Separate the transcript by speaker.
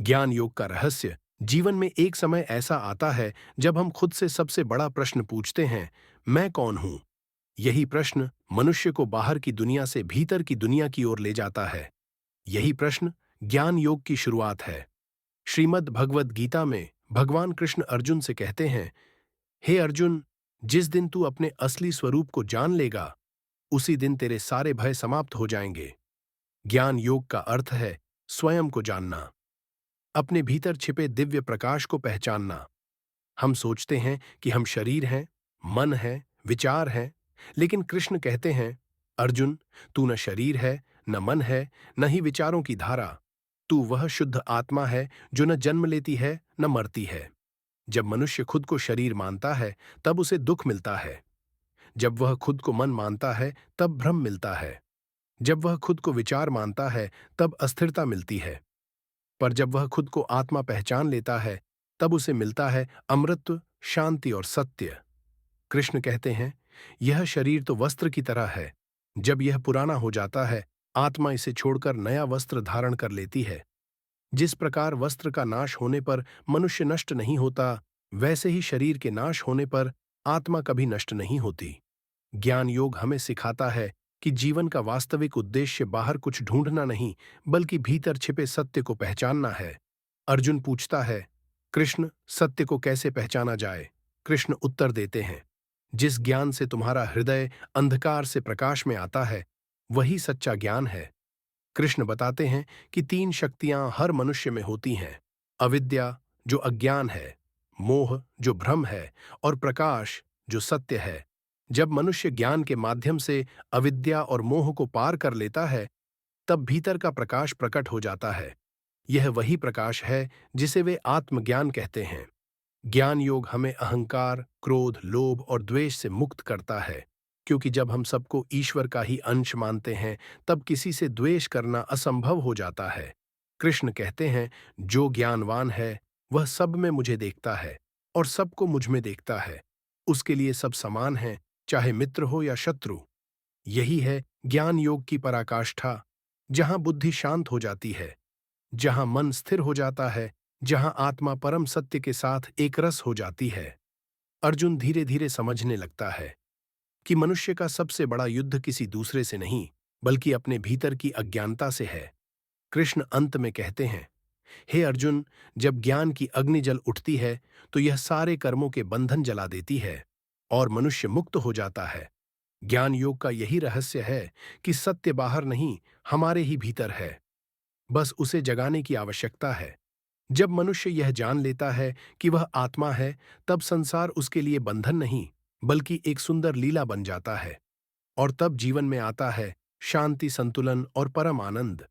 Speaker 1: ज्ञान योग का रहस्य। जीवन में एक समय ऐसा आता है जब हम खुद से सबसे बड़ा प्रश्न पूछते हैं, मैं कौन हूं? यही प्रश्न मनुष्य को बाहर की दुनिया से भीतर की दुनिया की ओर ले जाता है। यही प्रश्न ज्ञान योग की शुरुआत है। श्रीमद् भगवद गीता में भगवान कृष्ण अर्जुन से कहते हैं, हे अर्जुन, जिस दिन तू अपने असली स्वरूप को जान लेगा, उसी दिन तेरे सारे भय समाप्त हो जाएंगे। ज्ञान योग का अर्थ है स्वयं को जानना, अपने भीतर छिपे दिव्य प्रकाश को पहचानना। हम सोचते हैं कि हम शरीर हैं, मन है, विचार हैं, लेकिन कृष्ण कहते हैं, अर्जुन, तू न शरीर है, न मन है, न ही विचारों की धारा। तू वह शुद्ध आत्मा है जो न जन्म लेती है न मरती है। जब मनुष्य खुद को शरीर मानता है, तब उसे दुख मिलता है। जब वह खुद को मन मानता है, तब भ्रम मिलता है। जब वह खुद को विचार मानता है, तब अस्थिरता मिलती है। पर जब वह खुद को आत्मा पहचान लेता है, तब उसे मिलता है अमृत, शांति और सत्य। कृष्ण कहते हैं, यह शरीर तो वस्त्र की तरह है। जब यह पुराना हो जाता है, आत्मा इसे छोड़कर नया वस्त्र धारण कर लेती है। जिस प्रकार वस्त्र का नाश होने पर मनुष्य नष्ट नहीं होता, वैसे ही शरीर के नाश होने पर आत्मा कभी नष्ट नहीं होती। ज्ञान योग हमें सिखाता है कि जीवन का वास्तविक उद्देश्य बाहर कुछ ढूंढना नहीं, बल्कि भीतर छिपे सत्य को पहचानना है। अर्जुन पूछता है, कृष्ण, सत्य को कैसे पहचाना जाए? कृष्ण उत्तर देते हैं, जिस ज्ञान से तुम्हारा हृदय अंधकार से प्रकाश में आता है, वही सच्चा ज्ञान है। कृष्ण बताते हैं कि तीन शक्तियां हर मनुष्य में होती हैं, अविद्या जो अज्ञान है, मोह जो भ्रम है, और प्रकाश जो सत्य है। जब मनुष्य ज्ञान के माध्यम से अविद्या और मोह को पार कर लेता है, तब भीतर का प्रकाश प्रकट हो जाता है। यह वही प्रकाश है जिसे वे आत्मज्ञान कहते हैं। ज्ञान योग हमें अहंकार, क्रोध, लोभ और द्वेष से मुक्त करता है, क्योंकि जब हम सबको ईश्वर का ही अंश मानते हैं, तब किसी से द्वेष करना असंभव हो जाता है। कृष्ण कहते हैं, जो ज्ञानवान है वह सब में मुझे देखता है और सबको मुझ में देखता है। उसके लिए सब समान हैं, चाहे मित्र हो या शत्रु। यही है ज्ञान योग की पराकाष्ठा, जहां बुद्धि शांत हो जाती है, जहां मन स्थिर हो जाता है, जहां आत्मा परम सत्य के साथ एक रस हो जाती है। अर्जुन धीरे धीरे समझने लगता है कि मनुष्य का सबसे बड़ा युद्ध किसी दूसरे से नहीं, बल्कि अपने भीतर की अज्ञानता से है। कृष्ण अंत में कहते हैं, हे अर्जुन, जब ज्ञान की अग्नि जल उठती है, तो यह सारे कर्मों के बंधन जला देती है और मनुष्य मुक्त हो जाता है। ज्ञान योग का यही रहस्य है कि सत्य बाहर नहीं, हमारे ही भीतर है। बस उसे जगाने की आवश्यकता है। जब मनुष्य यह जान लेता है कि वह आत्मा है, तब संसार उसके लिए बंधन नहीं, बल्कि एक सुंदर लीला बन जाता है। और तब जीवन में आता है शांति, संतुलन और परम आनंद।